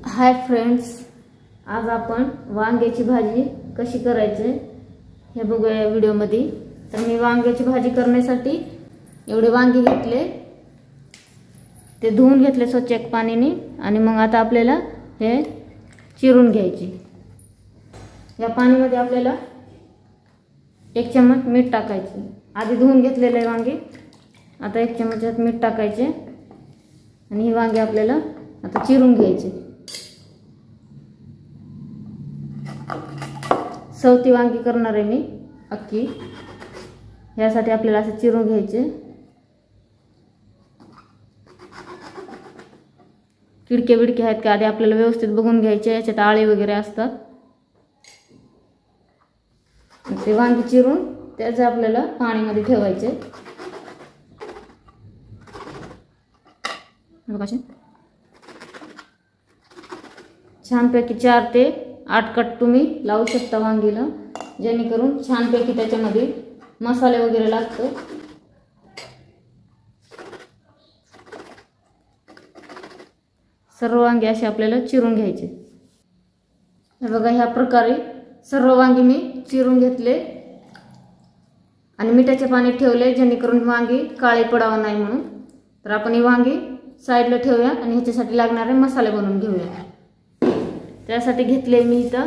Hi friends, आज आपण वांग्याची भाजी कशी करायची हे बघूया या व्हिडिओमध्ये। तर मी वांग्याची भाजी करण्यासाठी एवढे वांगे घेतले, ते धुवून घेतले स्वच्छ एक पाण्याने आणि मग आता आपल्याला हे चिरून घ्यायचे। या पाण्यामध्ये आपल्याला 1 चम्मच मीठ टाकायचे। आधी धुवून घेतलेले वांगे, आता 1 चम्मच मीठ टाकायचे आणि ही वांगे आपल्याला आता चिरून घ्यायचे। सवती वांगी करणार आहे मी अख्खी, यासाठी आपल्याला असं चिरून घ्यायचे। किडके बिडके आहेत का आधी आपल्याला व्यवस्थित बघून घ्यायचे, याच्यात आळे वगैरे असतात। ते वांगी चिरून त्याचे आपल्याला पाण्यामध्ये ठेवायचे। बघा छानपैकी 4 ते 8 कट तुम्ही लावू शकता वांगीला, जेणेकरून छानपैकी त्याच्यामध्ये मसाले वगैरे लागतो। सर्व वांगे असे आपल्याला चिरून घ्यायचे। बघा ह्या प्रकारे सर्व वांगी मी चिरून घेतले आणि मिठाच्या पाण्यात ठेवले, जेणेकरून वांगी काळे पडावं नाही म्हणून। तर आपण ही वांगी साईडला ठेवूया आणि ह्याच्यासाठी लागणारे मसाले बनवून घेऊया। त्यासाठी घेतले मी इथं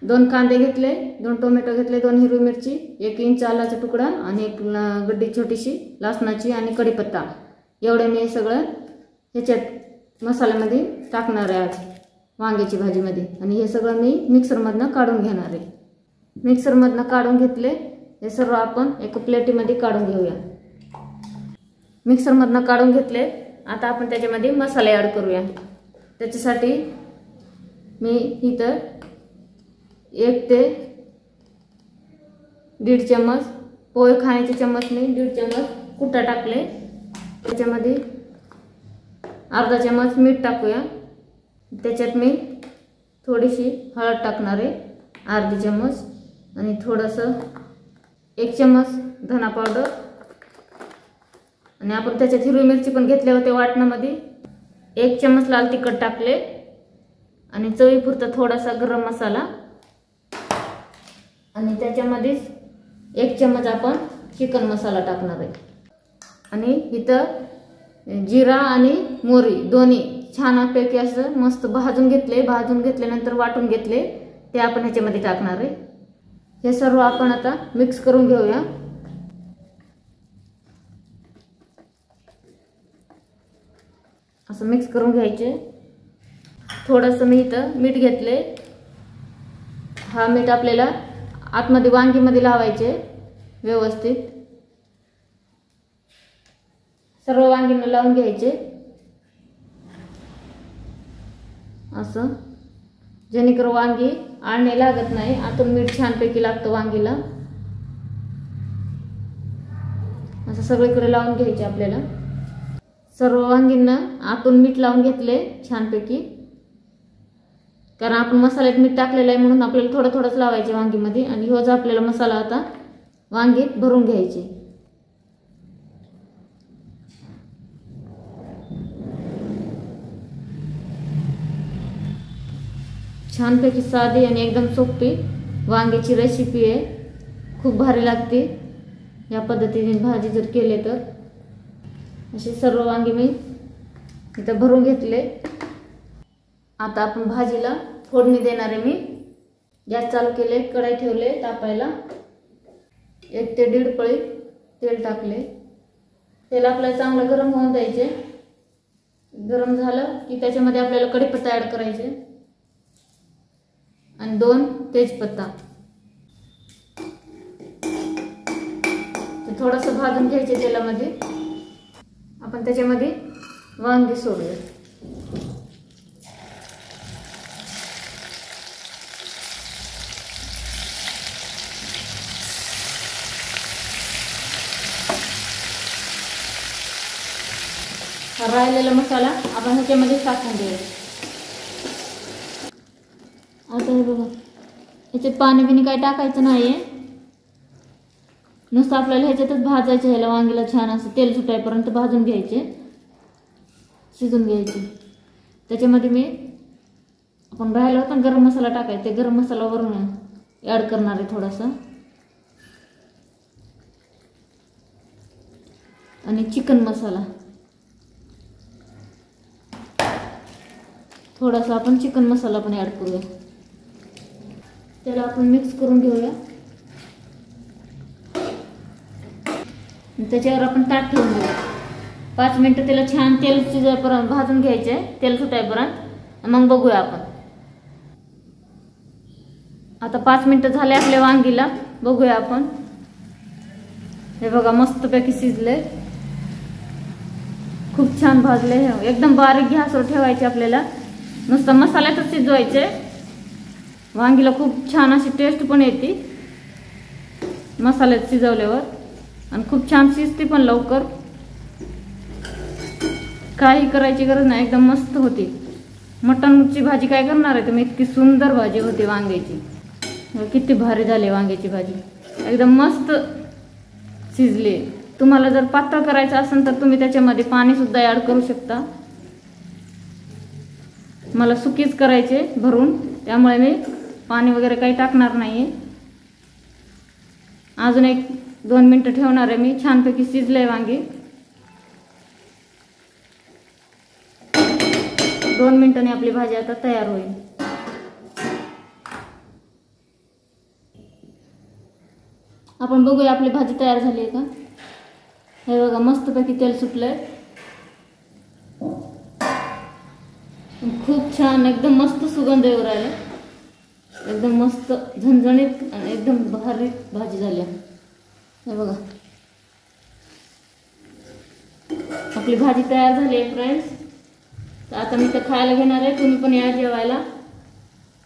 2 कांदे घेतले, 2 टोमॅटो घेतले, 2 हिरवी मिरची, 1 इंच आलाचा तुकडा आणि 1 गड्डी छोटीशी लसणाची आणि कढीपत्ता। एवढे मी सगळं ह्याच्यात मसाल्यामध्ये टाकणार आहे आज वांग्याची भाजीमध्ये। आणि हे सगळं मी मिक्सरमधनं काढून घेणार आहे। मिक्सरमधनं काढून घेतले, हे सर्व आपण एका प्लेटीमध्ये काढून घेऊया। मिक्सरमधनं काढून घेतले, आता आपण त्याच्यामध्ये मसाले ॲड करूया। त्याच्यासाठी मी इथं 1 ते 1.5 चम्मच पोहे खाण्याचे चम्मचने 1.5 चम्मच कुटा टाकले। त्याच्यामध्ये अर्धा चम्मच मीठ टाकूया। त्याच्यात मी थोडीशी हळद टाकणार आहे, अर्धी चम्मच, आणि थोडंसं 1 चम्मच धना पावडर, आणि आपण त्याच्यात हिरवी मिरची पण घेतले होते वाटणामध्ये। 1 चम्मच लाल तिखट टाकले आणि चवीपुरता थोडासा गरम मसाला, आणि त्याच्यामध्येच 1 चम्मच आपण चिकन मसाला टाकणार आहे। आणि इथं जिरा आणि मोहरी दोन्ही छानपैकी असं मस्त भाजून घेतले। भाजून घेतल्यानंतर वाटून घेतले, ते आपण ह्याच्यामध्ये टाकणार आहे। हे सर्व आपण आता मिक्स करून घेऊया। असं मिक्स करून घ्यायचे। थोडंसं मी इथं मीठ घेतले, हा मीठ आपल्याला आतमध्ये वांगीमध्ये लावायचे व्यवस्थित। सर्व वांगींना लावून घ्यायचे असं, जेणेकरून वांगी आळणे लागत नाही, आतून मीठ छानपैकी लागतं वांगीला। असं सगळीकडे लावून घ्यायचे आपल्याला। सर्व वांगींना आतून मीठ लावून घेतले छानपैकी, कारण आपण मसाल्यात मीठ टाकलेलं आहे म्हणून आपल्याला थोडं थोडंच लावायचे वांगीमध्ये। आणि ह्यो जो आपल्याला मसाला आता वांगीत भरून घ्यायचे। छानपैकी साधी आणि एकदम सोपी वांग्याची रेसिपी आहे, खूप भारी लागते या पद्धतीने भाजी जर केले तर। असे सर्व वांगी मी इथं भरून घेतले। आता आपण भाजीला फोडणी देणार आहे। मी गॅस चालू केले, कढई ठेवले तापायला, 1 ते 1.5 पळी तेल टाकले। तेल आपल्याला चांगलं गरम होऊन द्यायचे। गरम झालं की त्याच्यामध्ये आपल्याला कढीपत्ता ॲड करायचे आणि 2 तेजपत्ता, ते थोडंसं भाजून घ्यायचे तेलामध्ये। आपण त्याच्यामध्ये वांगी सोडूया। हा राहिलेला मसाला आपण ह्याच्यामध्ये टाकून देऊया। आता हे बघा, ह्याच्यात पाणी बिणी काय टाकायचं नाहीये, नुसतं आपल्याला ह्याच्यातच भाजायचं। ह्याला वांगीला छान असं तेल सुटायपर्यंत भाजून घ्यायचे, शिजून घ्यायचे। त्याच्यामध्ये मी आपण राहिला होता गरम मसाला टाकायचा, ते गरम मसाला वरून ॲड करणार आहे थोडासा, आणि चिकन मसाला थोडासा, आपण चिकन मसाला पण ॲड करूया. त्याला आपण मिक्स करून घेऊया. त्याच्यावर आपण ताट ठेवून घेऊया. 5 मिनिटं त्याला छान तेल शिजायपर्यंत भाजून घ्यायचे, तेल सुटायपर्यंत. मग बघूया आपण. आता 5 मिनिटं झाले आपल्या वांगीला, बघूया आपण. हे बघा मस्तपैकी शिजले, खूप छान भाजले. एकदम बारीक गॅसवर ठेवायचे आपल्याला, नुसतं मसाल्यातच शिजवायचे. वांगीला खूप छान अशी टेस्ट पण येते मसाल्यात शिजवल्यावर, आणि खूप छान शिजते पण लवकर. काही करायची गरज नाही, एकदम मस्त होती. मटनची भाजी काय करणार आहे तुम्ही, इतकी सुंदर भाजी होती वांग्याची. किती भारी झाली वांग्याची भाजी, एकदम मस्त शिजली. तुम्हाला जर पातळ करायचं असेल तर तुम्ही त्याच्यामध्ये पाणी सुद्धा ॲड करू शकता. मला सुकीच करायचे भरून, त्यामुळे मी पाणी वगैरे काही टाकणार नाहीये. अजून 1-2 मिनिटं ठेवणार आहे मी. छानपैकी शिजलंय वांगी. 2 मिनिटांनी आपली भाजी आता तयार होईल. आपण बघूया आपली भाजी तयार झाली आहे का. हे बघा मस्तपैकी तेल सुटलंय, खूप छान, एकदम मस्त सुगंध येऊ राहिला. एकदम मस्त झणझणीत आणि एकदम भारी भाजी झाली. हे बघा आपली भाजी तयार झाली आहे फ्रेंड्स. तर आता मी तर खायला घेणार आहे, तुम्ही पण या जेवायला.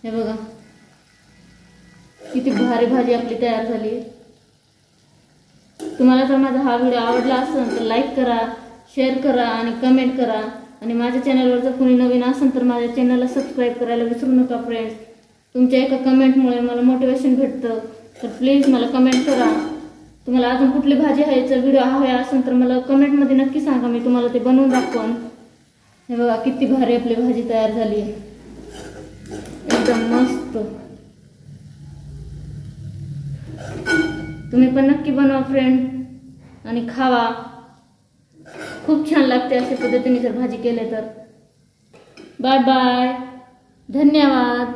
हे बघा किती भारी भाजी आपली तयार झाली. तुम्हाला जर माझा हा व्हिडिओ आवडला असेल तर लाईक करा, शेअर करा आणि कमेंट करा. आणि माझ्या चॅनलवर जर कोणी नवीन असेल तर माझ्या चॅनलला सबस्क्राईब करायला विसरू नका फ्रेंड्स. तुमच्या एका कमेंटमुळे मला मोटिवेशन भेटतं. तर प्लीज मला कमेंट करा. तुम्हाला अजून कुठली भाजी ह्याचा व्हिडिओ हवा असेल तर मला कमेंटमध्ये नक्की सांगा, मी तुम्हाला ते बनवून दाखवेन. हे बघा किती भारी आपली भाजी तयार झाली आहे, एकदम मस्त. तुम्ही पण नक्की बनवा फ्रेंड आणि खावा. खूप छान लागते अशा पद्धतीने जर भाजी केली तर. बाय बाय, धन्यवाद.